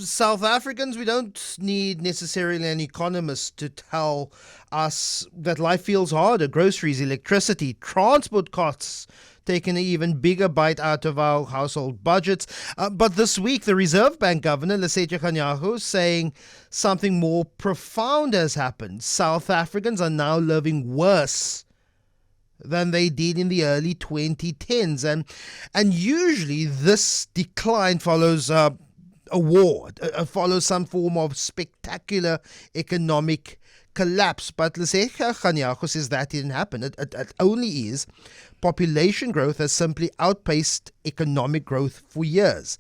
South Africans, we don't need necessarily an economist to tell us that life feels harder. Groceries, electricity, transport costs taking an even bigger bite out of our household budgets. But this week, the Reserve Bank Governor, Lester Kiewit, saying something more profound has happened. South Africans are now living worse than they did in the early 2010s. And usually this decline follows a war, follows some form of spectacular economic collapse. But Lester Kiewit says that didn't happen. It only is population growth has simply outpaced economic growth for years.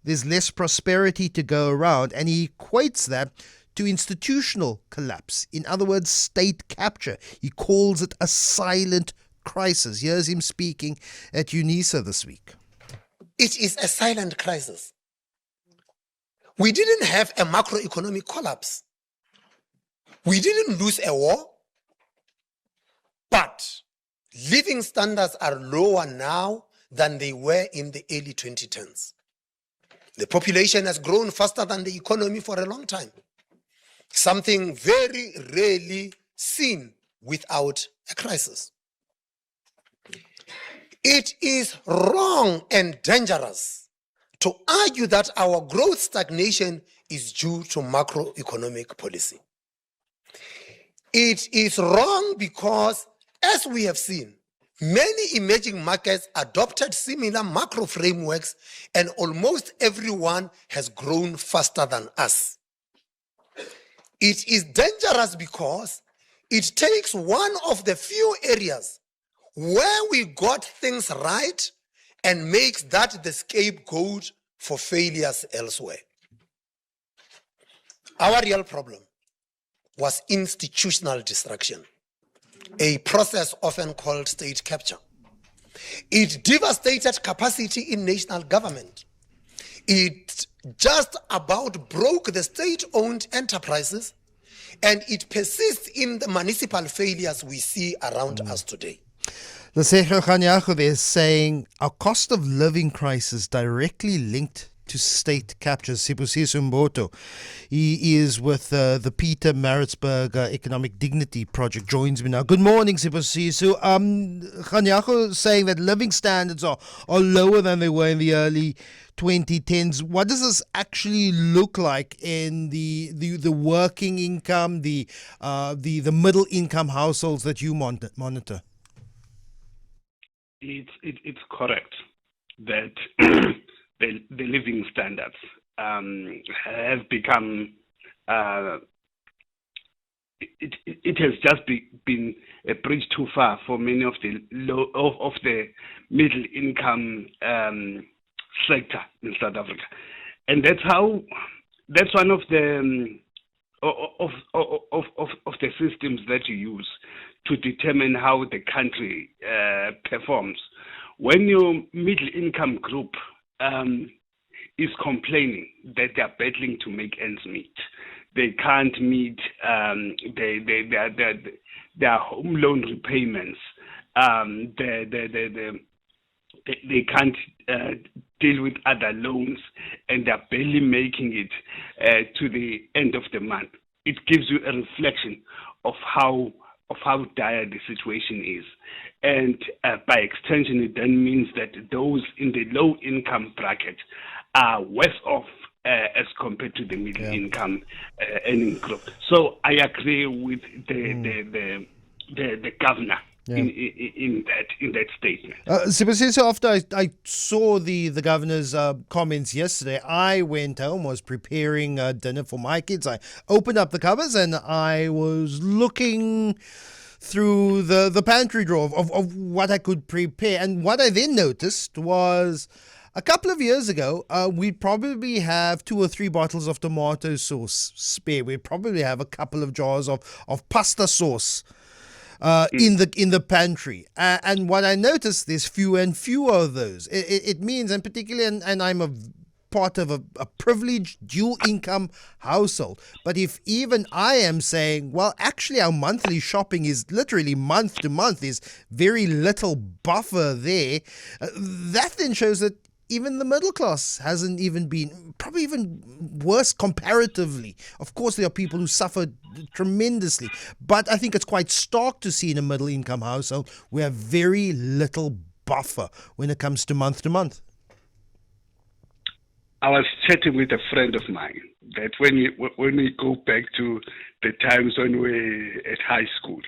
There's less prosperity to go around, and he equates that to institutional collapse. In other words, state capture. He calls it a silent crisis. Here's him speaking at UNISA this week. It is a silent crisis. We didn't have a macroeconomic collapse. We didn't lose a war, but living standards are lower now than they were in the early 2010s. The population has grown faster than the economy for a long time. Something very rarely seen without a crisis. It is wrong and dangerous to argue that our growth stagnation is due to macroeconomic policy. It is wrong because, as we have seen, many emerging markets adopted similar macro frameworks, and almost everyone has grown faster than us. It is dangerous because it takes one of the few areas where we got things right and makes that the scapegoat for failures elsewhere. Our real problem was institutional destruction, a process often called state capture. It devastated capacity in national government. It just about broke the state-owned enterprises, and it persists in the municipal failures we see around us today. Lester Kiewit is saying our cost of living crisis directly linked to state capture. Sibusiso Mboto, he is with the Pietermaritzburg Economic Dignity Project, joins me now. Good morning, Sibusiso. Kiewit saying that living standards are lower than they were in the early 2010s. What does this actually look like in the working income, the middle income households that you monitor? It's correct that the living standards have become it has just been a bridge too far for many of the middle income sector in South Africa, and that's one of the of the systems that you use to determine how the country performs. When your middle income group is complaining that they are battling to make ends meet, they can't meet their home loan repayments, they can't deal with other loans, and they're barely making it to the end of the month. It gives you a reflection of how dire the situation is. And by extension, it then means that those in the low income bracket are worse off as compared to the middle income earning group. So I agree with the governor in that statement. Sibusiso, after I saw the governor's comments yesterday, I went home, was preparing dinner for my kids. I opened up the cupboards and I was looking through the pantry drawer of what I could prepare. And what I then noticed was a couple of years ago, we'd probably have 2 or 3 bottles of tomato sauce spare. We'd probably have a couple of jars of pasta sauce in the pantry, and what I noticed, there's fewer and fewer of those. It means, and particularly, and I'm a part of a privileged dual income household, but if even I am saying, well, actually our monthly shopping is literally month to month, there's very little buffer there, that then shows that even the middle class hasn't even been, probably even worse comparatively. Of course, there are people who suffer tremendously, but I think it's quite stark to see in a middle income household we have very little buffer when it comes to month. I was chatting with a friend of mine that when we go back to the times when we were at high school,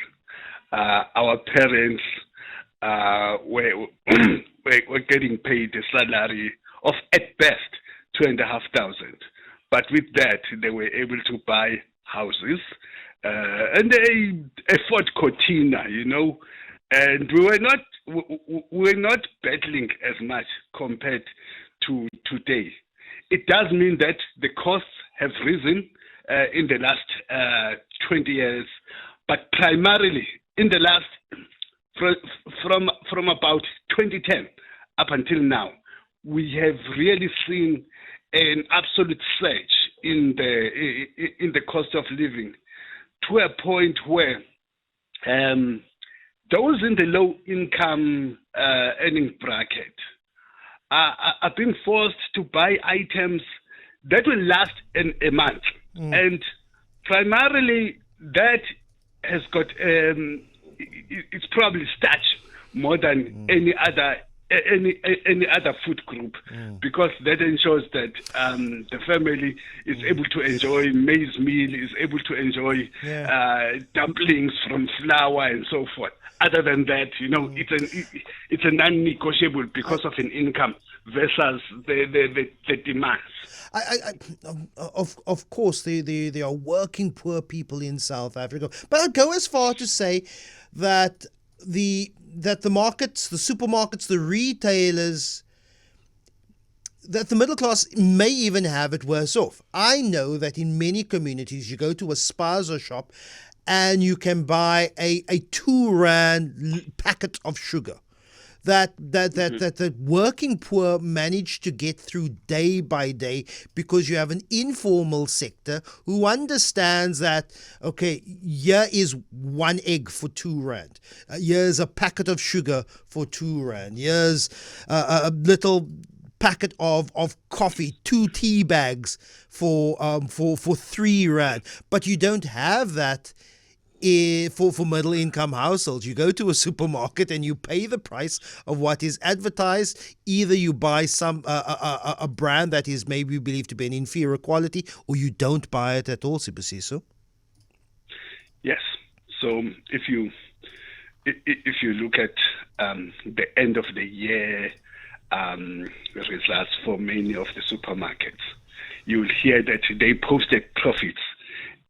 our parents were getting paid a salary of at best 2,500, but with that they were able to buy houses and a Ford Cortina, and we were not battling as much compared to today. It does mean that the costs have risen in the last 20 years, but primarily in the last from about 2010 up until now, we have really seen an absolute surge in the cost of living, to a point where those in the low income earning bracket are being forced to buy items that will last a month. And primarily that has got, it's probably starch more than any other food group, because that ensures that the family is able to enjoy maize meal, is able to enjoy dumplings from flour and so forth. Other than that, it's a non-negotiable because of an income versus the demands. Of course, there are working poor people in South Africa, but I'd go as far to say that the markets, the supermarkets, the retailers, that the middle class may even have it worse off. I know that in many communities, you go to a spaza shop and you can buy a 2 rand packet of sugar that the working poor manage to get through day by day, because you have an informal sector who understands that, okay, here is 1 egg for 2 rand. Here's a packet of sugar for 2 rand. Here's a little packet of coffee, 2 tea bags for 3 rand. But you don't have that for middle income households. You go to a supermarket and you pay the price of what is advertised. Either you buy a brand that is maybe believed to be an inferior quality, or you don't buy it at all, Sibusiso. Yes. So if you look at the end of the year results for many of the supermarkets, you'll hear that they posted profits,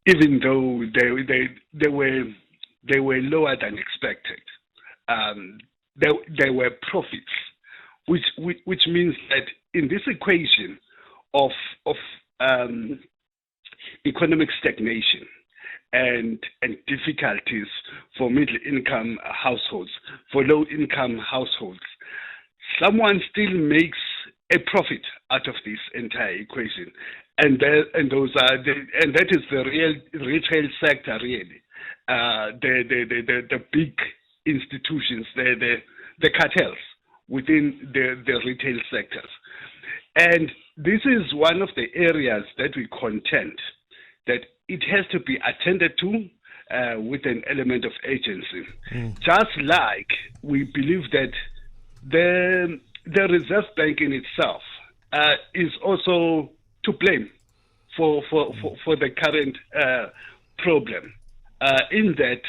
even though they were lower than expected. There were profits, which means that in this equation of economic stagnation and difficulties for middle income households, for low income households, someone still makes a profit out of this entire equation, and that is the real retail sector, really. The big institutions, the cartels within the retail sectors, and this is one of the areas that we contend that it has to be attended to with an element of agency. Just like we believe that the Reserve Bank in itself is also to blame for the current problem, in that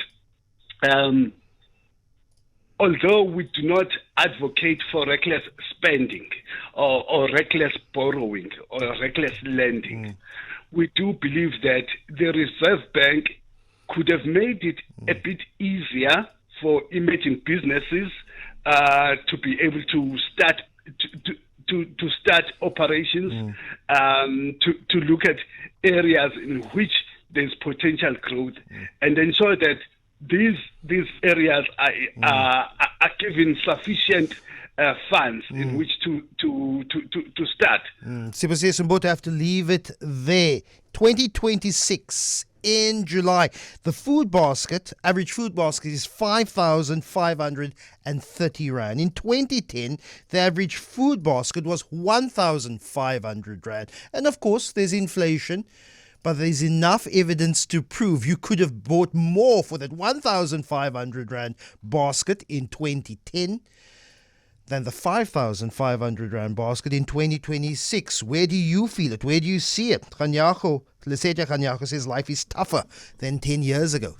although we do not advocate for reckless spending or reckless borrowing or reckless lending, we do believe that the Reserve Bank could have made it a bit easier for emerging businesses to be able to start to start operations, to look at areas in which there's potential growth, and ensure that these areas are given sufficient funds in which to start. Sibusiso Mboto, have to leave it there. 2026 in July. The food basket, average food basket, is 5,530 Rand. In 2010, the average food basket was 1,500 Rand. And of course, there's inflation, but there's enough evidence to prove you could have bought more for that 1,500 Rand basket in 2010 than the 5,500 Rand basket in 2026. Where do you feel it? Where do you see it? Lesetja Kanyako says life is tougher than 10 years ago.